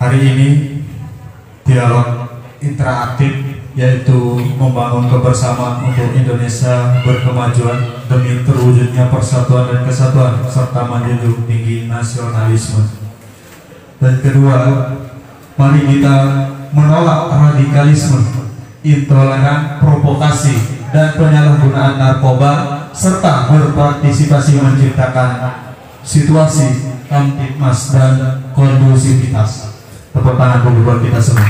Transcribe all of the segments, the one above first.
Hari ini dialog interaktif yaitu membangun kebersamaan untuk Indonesia berkemajuan demi terwujudnya persatuan dan kesatuan serta menjunjung tinggi nasionalisme. Dan kedua, mari kita menolak radikalisme, intoleran, provokasi, dan penyalahgunaan narkoba serta berpartisipasi menciptakan situasi kamtipmas dan kondusivitas. Tepuk tangan buat kita semua.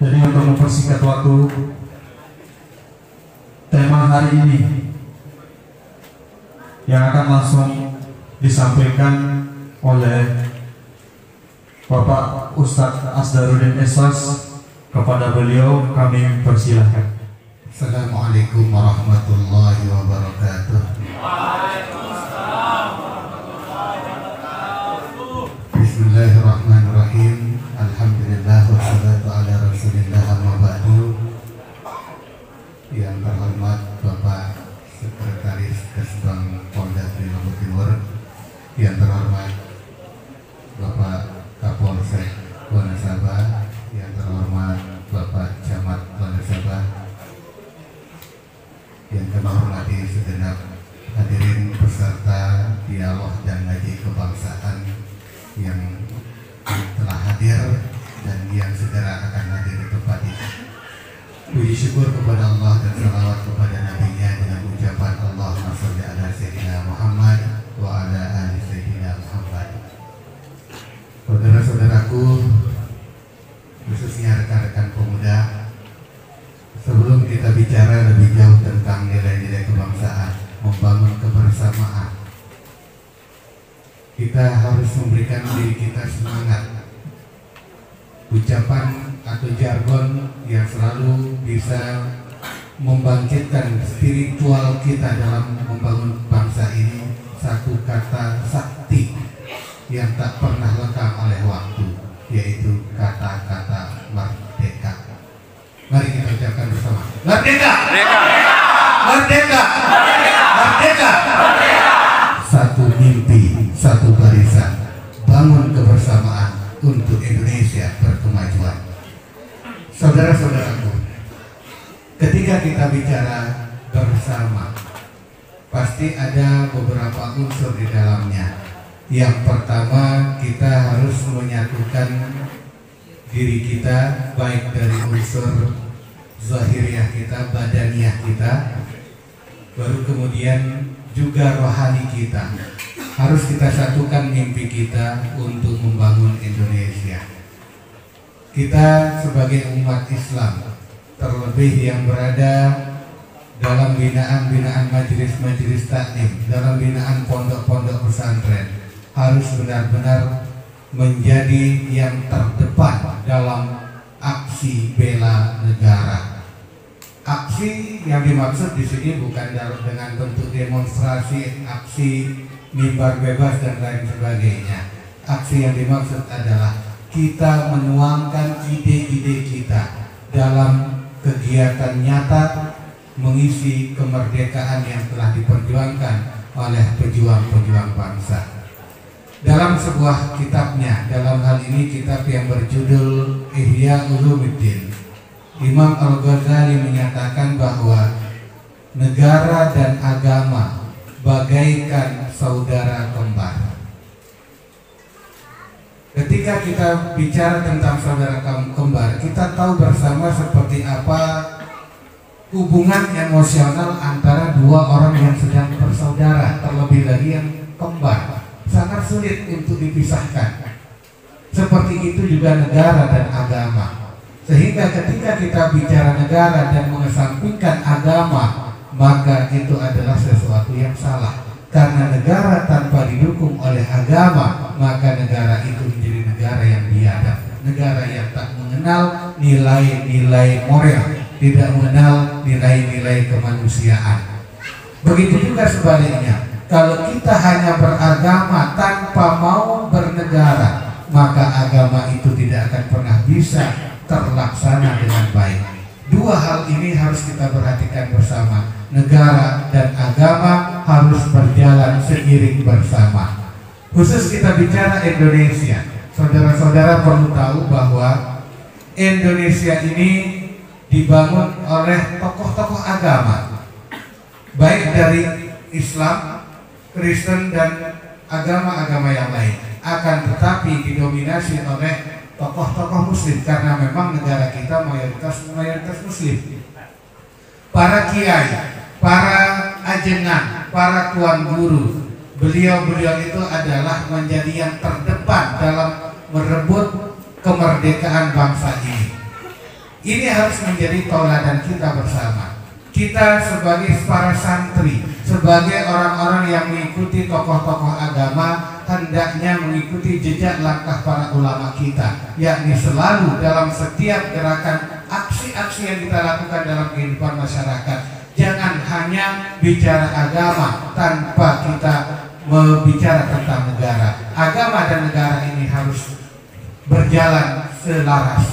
Jadi untuk mempersingkat waktu, tema hari ini yang akan langsung disampaikan oleh Bapak Ustadz Asdaruddin Eswas. Kepada beliau kami persilahkan. Assalamualaikum warahmatullahi wabarakatuh. Bismillahirrahmanirrahim. Alhamdulillah wassalatu ala rasulillah amma ba'du. Yang terhormat Bapak Sekretaris Kesbang Polda Lombok Timur, yang terhormat Bapak Kapolsek Wonosobo, yang terhormat Bapak Camat Wonosobo, yang kami hormati segenap hadirin peserta dialog dan ngaji kebangsaan yang telah hadir dan yang segera akan hadir di tempat ini. Puji syukur kepada Allah dan salawat kepada Nabi-Nya dengan ucapan Allahumma sholli ala sayyidina Muhammad wa ala ali sayyidina Muhammad. Saudara-saudaraku, khususnya rekan-rekan pemuda, sebelum kita bicara lebih jauh tentang nilai-nilai kebangsaan, membangun kebersamaan, kita harus memberikan diri kita semangat. Ucapan atau jargon yang selalu bisa membangkitkan spiritual kita dalam membangun bangsa ini, satu kata sakti yang tak pernah lekang oleh waktu, yaitu kata-kata merdeka. Mari kita ucapkan bersama. Merdeka! Merdeka! Merdeka! Merdeka! Merdeka! Satu mimpi, satu barisan, bangun kebersamaan untuk Indonesia berkemajuan. Saudara-saudaraku, ketika kita bicara bersama, pasti ada beberapa unsur di dalamnya. Yang pertama, kita harus menyatukan diri kita, baik dari unsur zahiriah kita, badaniah kita, baru kemudian juga rohani kita. Harus kita satukan mimpi kita untuk membangun Indonesia. Kita sebagai umat Islam, terlebih yang berada dalam binaan-binaan majelis-majelis taklim, dalam binaan pondok-pondok pesantren, harus benar-benar menjadi yang terdepan dalam aksi bela negara. Aksi yang dimaksud di sini bukan dengan bentuk demonstrasi, aksi mimbar bebas dan lain sebagainya. Aksi yang dimaksud adalah kita menuangkan ide-ide kita dalam kegiatan nyata mengisi kemerdekaan yang telah diperjuangkan oleh pejuang-pejuang bangsa. Dalam sebuah kitabnya, dalam hal ini kitab yang berjudul Ihya Ulumuddin, Imam Al-Ghazali menyatakan bahwa negara dan agama bagaikan saudara kembar. Ketika kita bicara tentang saudara kembar, kita tahu bersama seperti apa hubungan emosional antara dua orang yang sedang bersaudara, terlebih lagi yang kembar. Sangat sulit untuk dipisahkan. Seperti itu juga negara dan agama. Sehingga ketika kita bicara negara dan mengesampingkan agama, maka itu adalah sesuatu yang salah. Karena negara tanpa didukung oleh agama, maka negara itu menjadi negara yang biadab, negara yang tak mengenal nilai-nilai moral, tidak mengenal nilai-nilai kemanusiaan. Begitu juga sebaliknya, kalau kita hanya beragama tanpa mau bernegara, maka agama itu tidak akan pernah bisa terlaksana dengan baik. Dua hal ini harus kita perhatikan bersama. Negara dan agama harus berjalan seiring mengiring bersama. Khusus kita bicara Indonesia, saudara-saudara perlu tahu bahwa Indonesia ini dibangun oleh tokoh-tokoh agama, baik dari Islam, Kristen, dan agama-agama yang lain. Akan tetapi didominasi oleh tokoh-tokoh Muslim karena memang negara kita mayoritas Muslim. Para kiai, para ajengan, para tuan guru, beliau-beliau itu adalah menjadi yang terdepan dalam merebut kemerdekaan bangsa ini. Ini harus menjadi tauladan kita bersama. Kita sebagai para santri, sebagai orang-orang yang mengikuti tokoh-tokoh agama, hendaknya mengikuti jejak langkah para ulama kita, yakni selalu dalam setiap gerakan aksi-aksi yang kita lakukan dalam kehidupan masyarakat. Jangan hanya bicara agama tanpa kita berbicara tentang negara. Agama dan negara ini harus berjalan selaras.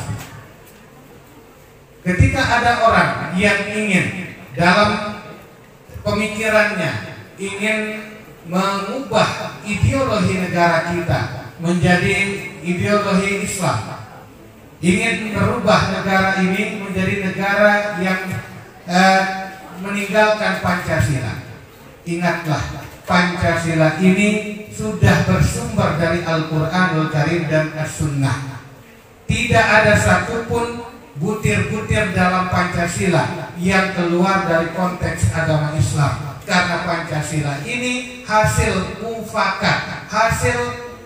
Ketika ada orang yang ingin dalam pemikirannya ingin mengubah ideologi negara kita menjadi ideologi Islam, ingin merubah negara ini menjadi negara yang meninggalkan Pancasila. Ingatlah, Pancasila ini sudah bersumber dari Al-Quranul Karim dan As-Sunnah. Tidak ada satupun butir-butir dalam Pancasila yang keluar dari konteks agama Islam, karena Pancasila ini hasil mufakat, hasil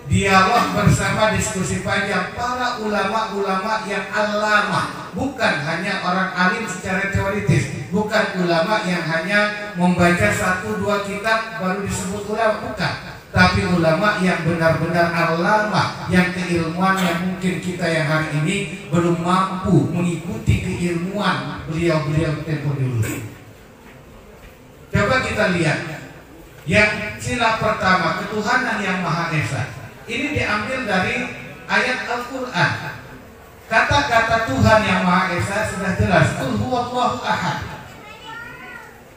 dialog bersama diskusi panjang para ulama-ulama yang alama, bukan hanya orang alim secara teoritis, bukan ulama yang hanya membaca 1-2 kitab baru disebut ulama, bukan, tapi ulama yang benar-benar alama, yang keilmuan yang mungkin kita yang hari ini belum mampu mengikuti keilmuan beliau-beliau tempo dulu. Coba kita lihat yang sila pertama, ketuhanan yang Maha Esa. Ini diambil dari ayat Al-Quran. Kata-kata Tuhan yang Maha Esa sudah jelas, Qul huwallahu ahad.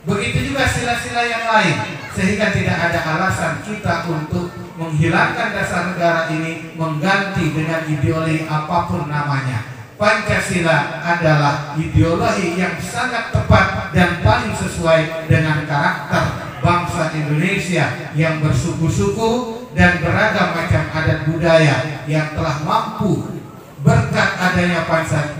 Begitu juga sila-sila yang lain, sehingga tidak ada alasan kita untuk menghilangkan dasar negara ini, mengganti dengan ideologi apapun namanya. Pancasila adalah ideologi yang sangat tepat dan paling sesuai dengan karakter bangsa Indonesia yang bersuku-suku dan beragam macam adat budaya, yang telah mampu berkat adanya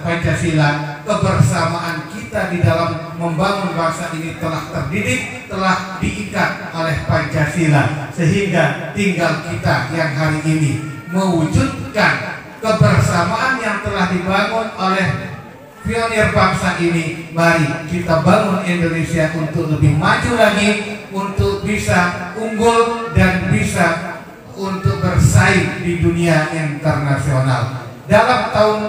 Pancasila, kebersamaan kita di dalam membangun bangsa ini telah terdidik, telah diikat oleh Pancasila, sehingga tinggal kita yang hari ini mewujudkan kebersamaan yang telah dibangun oleh pionir bangsa ini. Mari kita bangun Indonesia untuk lebih maju lagi, untuk bisa unggul dan bisa untuk bersaing di dunia internasional. Dalam tahun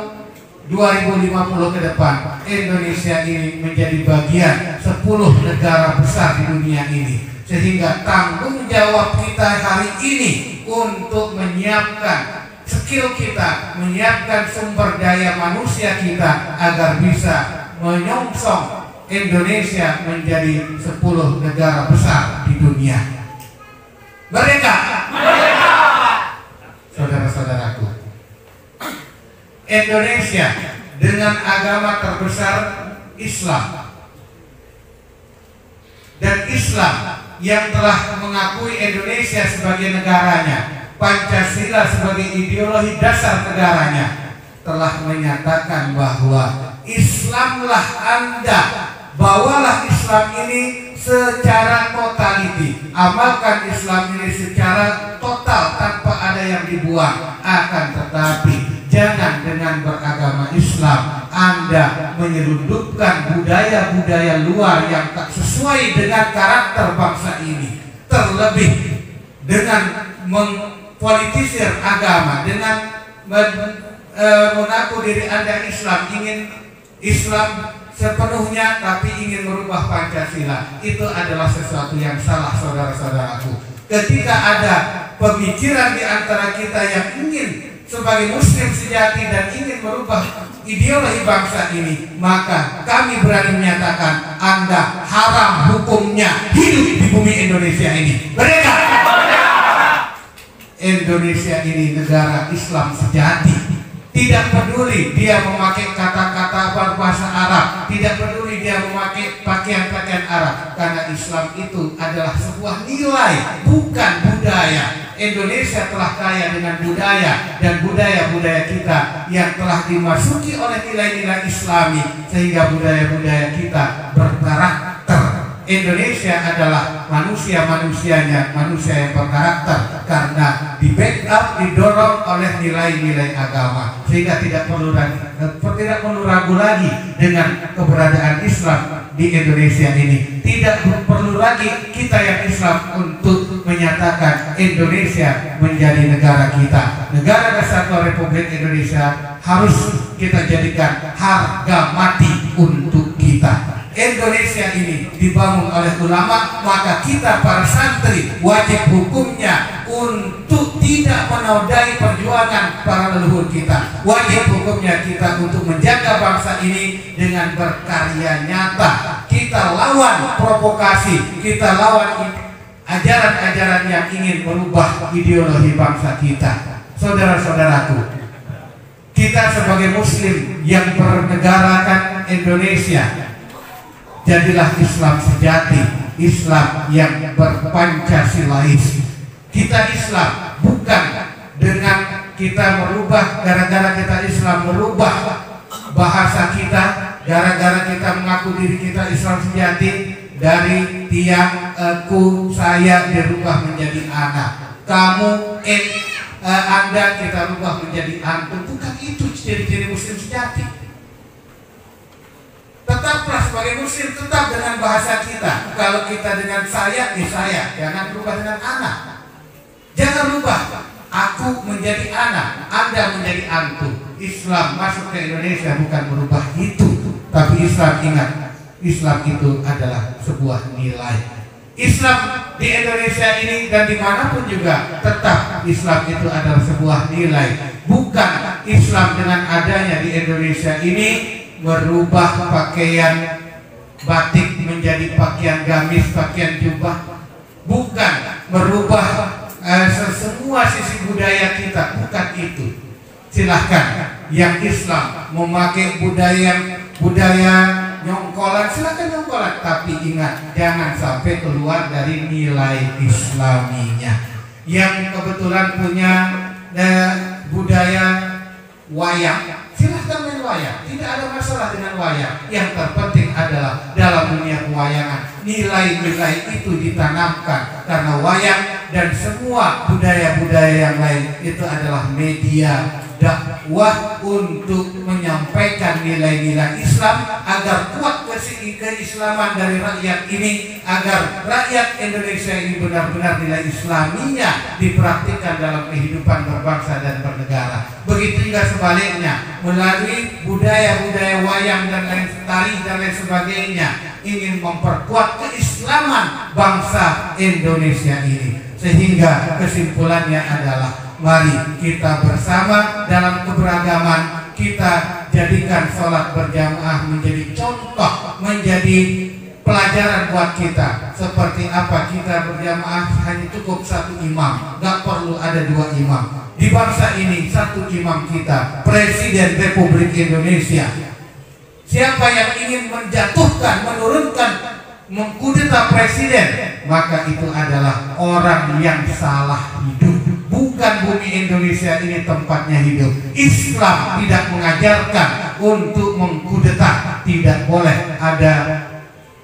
2050 ke depan, Indonesia ini menjadi bagian 10 negara besar di dunia ini, sehingga tanggung jawab kita hari ini untuk menyiapkan skill kita, menyiapkan sumber daya manusia kita agar bisa menyongsong Indonesia menjadi 10 negara besar di dunia. Merdeka! Merdeka! Saudara-saudaraku, Indonesia dengan agama terbesar Islam, dan Islam yang telah mengakui Indonesia sebagai negaranya, Pancasila sebagai ideologi dasar negaranya, telah menyatakan bahwa Islamlah Anda, bawalah Islam ini secara totaliti, amalkan Islam ini secara total tanpa ada yang dibuang. Akan tetapi jangan dengan beragama Islam Anda menyelundupkan budaya-budaya luar yang tak sesuai dengan karakter bangsa ini, terlebih dengan mengpolitisir agama, dengan mengaku diri Anda Islam, ingin Islam sepenuhnya tapi ingin merubah Pancasila. Itu adalah sesuatu yang salah, saudara-saudaraku. Ketika ada pemikiran di antara kita yang ingin sebagai muslim sejati dan ingin merubah ideologi bangsa ini, maka kami berani menyatakan Anda haram hukumnya hidup di bumi Indonesia ini. Merdeka! Indonesia ini negara Islam sejati. Tidak peduli dia memakai kata-kata berbahasa Arab, tidak peduli dia memakai pakaian-pakaian Arab, karena Islam itu adalah sebuah nilai, bukan budaya. Indonesia telah kaya dengan budaya, dan budaya-budaya kita yang telah dimasuki oleh nilai-nilai Islami, sehingga budaya-budaya kita berkarakter. Indonesia adalah manusia-manusianya, manusia yang berkarakter, karena di backup, didorong oleh nilai-nilai agama, sehingga tidak perlu ragu lagi dengan keberadaan Islam di Indonesia ini. Tidak perlu lagi kita yang Islam untuk menyatakan Indonesia menjadi negara kita. Negara Kesatuan Republik Indonesia harus kita jadikan harga mati untuk kita. Indonesia ini dibangun oleh ulama, maka kita para santri wajib hukumnya untuk tidak menodai perjuangan para leluhur kita. Wajib hukumnya kita untuk menjaga bangsa ini dengan berkarya nyata. Kita lawan provokasi, kita lawan ajaran-ajaran yang ingin merubah ideologi bangsa kita. Saudara-saudaraku, kita sebagai muslim yang bernegarakan Indonesia, jadilah Islam sejati, Islam yang berpancasilais. Kita Islam bukan dengan kita merubah, gara-gara kita Islam merubah bahasa kita, gara-gara kita mengaku diri kita Islam sejati, dari tiang, aku, saya dirubah menjadi anak, kamu, anda kita rubah menjadi antum. Bukan itu ciri-ciri muslim sejati. Tetaplah sebagai muslim, tetap dengan bahasa kita. Kalau kita dengan saya, saya. Jangan berubah dengan anak. Jangan rubah aku menjadi anak, anda menjadi antum. Islam masuk ke Indonesia bukan merubah itu, tapi Islam ingat, Islam itu adalah sebuah nilai. Islam di Indonesia ini dan dimanapun juga tetap Islam itu adalah sebuah nilai. Bukan Islam dengan adanya di Indonesia ini merubah pakaian batik menjadi pakaian gamis, pakaian jubah. Bukan merubah semua sisi budaya kita, bukan itu. Silahkan yang Islam memakai budaya nyongkolan, silahkan nyongkolan, tapi ingat jangan sampai keluar dari nilai Islaminya. Yang kebetulan punya budaya wayang, silahkan main wayang, tidak ada masalah dengan wayang. Yang terpenting adalah dalam dunia pewayangan nilai-nilai itu ditanamkan, karena wayang dan semua budaya-budaya yang lain itu adalah media dakwah untuk menyampaikan nilai-nilai Islam agar kuat keislaman dari rakyat ini, agar rakyat Indonesia ini benar-benar nilai Islaminya dipraktikkan dalam kehidupan berbangsa dan bernegara. Begitu juga sebaliknya, melalui budaya-budaya wayang dan lain tari dan lain sebagainya ingin memperkuat keislaman bangsa Indonesia ini. Sehingga kesimpulannya adalah, mari kita bersama dalam keberagaman, kita jadikan sholat berjamaah menjadi contoh, menjadi pelajaran buat kita. Seperti apa kita berjamaah hanya cukup satu imam, gak perlu ada dua imam. Di bangsa ini satu imam kita, Presiden Republik Indonesia. Siapa yang ingin menjatuhkan, menurunkan, mengkudeta presiden, maka itu adalah orang yang salah hidup. Bukan bumi Indonesia ini tempatnya hidup. Islam tidak mengajarkan untuk mengkudeta. Tidak boleh ada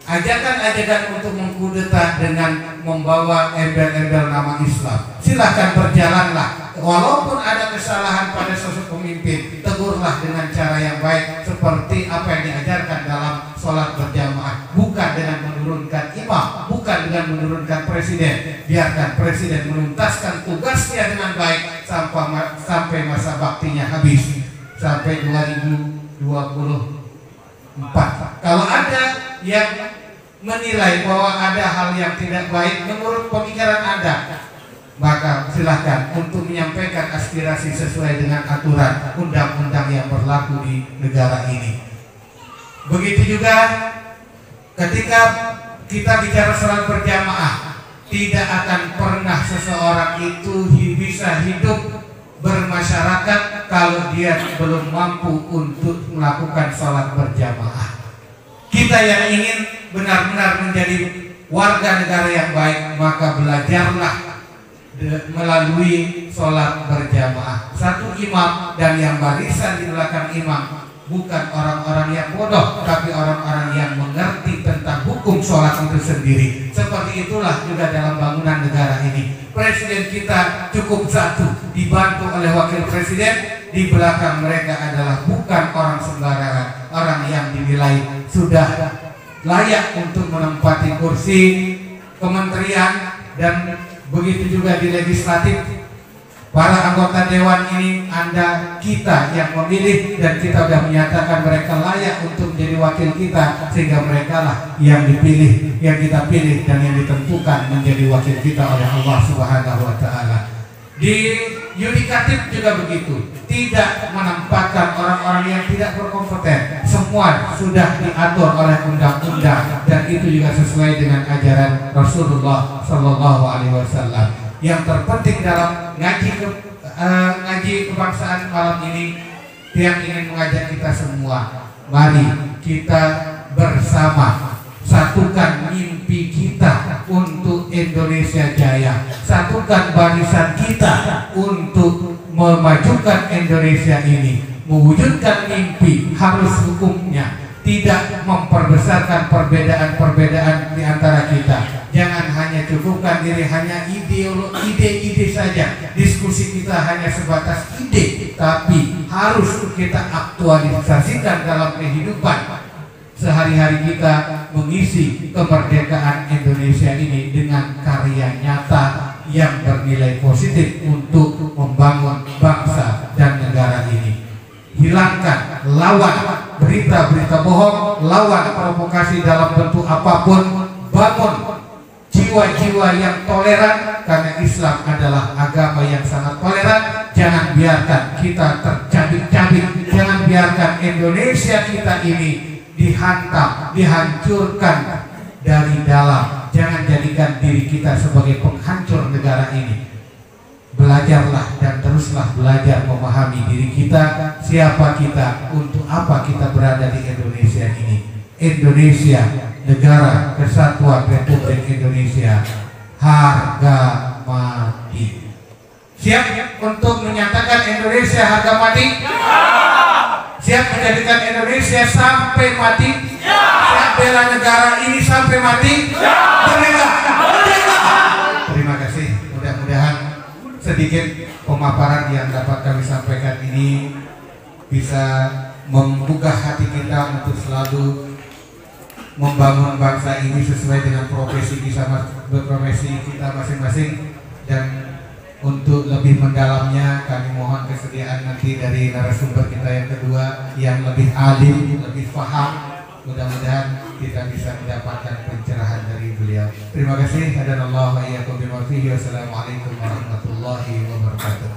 ajakan-ajakan untuk mengkudeta dengan membawa embel-embel nama Islam. Silahkan berjalanlah. Walaupun ada kesalahan pada sosok pemimpin, tegurlah dengan cara yang baik, seperti apa yang diajarkan dalam sholat berjamaah. Bukan dengan menurunkan imam, bukan dengan menurunkan presiden. Biarkan presiden menuntaskan tugasnya dengan baik sampai masa baktinya habis, sampai 2024. Kalau ada yang menilai bahwa ada hal yang tidak baik menurut pemikiran Anda, maka silahkan untuk menyampaikan aspirasi sesuai dengan aturan undang-undang yang berlaku di negara ini. Begitu juga ketika kita bicara sholat berjamaah, tidak akan pernah seseorang itu bisa hidup bermasyarakat kalau dia belum mampu untuk melakukan sholat berjamaah. Kita yang ingin benar-benar menjadi warga negara yang baik, maka belajarlah melalui sholat berjamaah. Satu imam dan yang barisan di belakang imam bukan orang-orang yang bodoh, tapi orang-orang yang mengerti tentang hukum sholat itu sendiri. Seperti itulah juga dalam bangunan negara ini. Presiden kita cukup satu, dibantu oleh wakil presiden. Di belakang mereka adalah bukan orang sembarangan, orang yang dinilai sudah layak untuk menempati kursi kementerian, dan begitu juga di legislatif. Para anggota dewan ini kita yang memilih, dan kita sudah menyatakan mereka layak untuk menjadi wakil kita, sehingga mereka lah yang dipilih, yang kita pilih dan yang ditentukan menjadi wakil kita oleh Allah Subhanahu wa Ta'ala. Di yudikatif juga begitu, tidak menempatkan orang-orang yang tidak berkompeten. Semua sudah diatur oleh undang-undang, dan itu juga sesuai dengan ajaran Rasulullah Sallallahu Alaihi Wasallam. Yang terpenting dalam ngaji kebangsaan malam ini, yang ingin mengajak kita semua, mari kita bersama satukan mimpi kita untuk Indonesia Jaya, satukan barisan kita untuk memajukan Indonesia ini. Mewujudkan mimpi harus hukumnya, tidak memperbesarkan perbedaan-perbedaan di antara kita. Jangan hanya cukupkan diri hanya ide-ide saja. Diskusi kita hanya sebatas ide, tapi harus kita aktualisasikan dalam kehidupan sehari-hari kita, mengisi kemerdekaan Indonesia ini dengan karya nyata yang bernilai positif untuk membangun bangsa dan negara ini. Hilangkan, lawan berita-berita bohong, lawan provokasi dalam bentuk apapun, bangun jiwa-jiwa yang toleran, karena Islam adalah agama yang sangat toleran. Jangan biarkan kita tercabik-cabik, jangan biarkan Indonesia kita ini dihantam, dihancurkan dari dalam. Jangan jadikan diri kita sebagai penghancur negara ini. Belajarlah dan teruslah belajar memahami diri kita, siapa kita, untuk apa kita berada di Indonesia ini. Indonesia, negara kesatuan Republik Indonesia, harga mati. Siap untuk menyatakan Indonesia harga mati? Siap menjadikan Indonesia sampai mati? Siap bela negara ini sampai mati? Merdeka! Terima kasih. Mudah-mudahan sedikit pemaparan yang dapat kami sampaikan ini bisa membuka hati kita untuk selalu membangun bangsa ini sesuai dengan profesi kita masing-masing. Dan untuk lebih mendalamnya, kami mohon kesediaan nanti dari narasumber kita yang kedua yang lebih alim, lebih paham. Mudah-mudahan kita bisa mendapatkan pencerahan dari beliau. Terima kasih. Hadanallahu wa iyyakum bima fihi. Wassalamualaikum warahmatullahi wabarakatuh.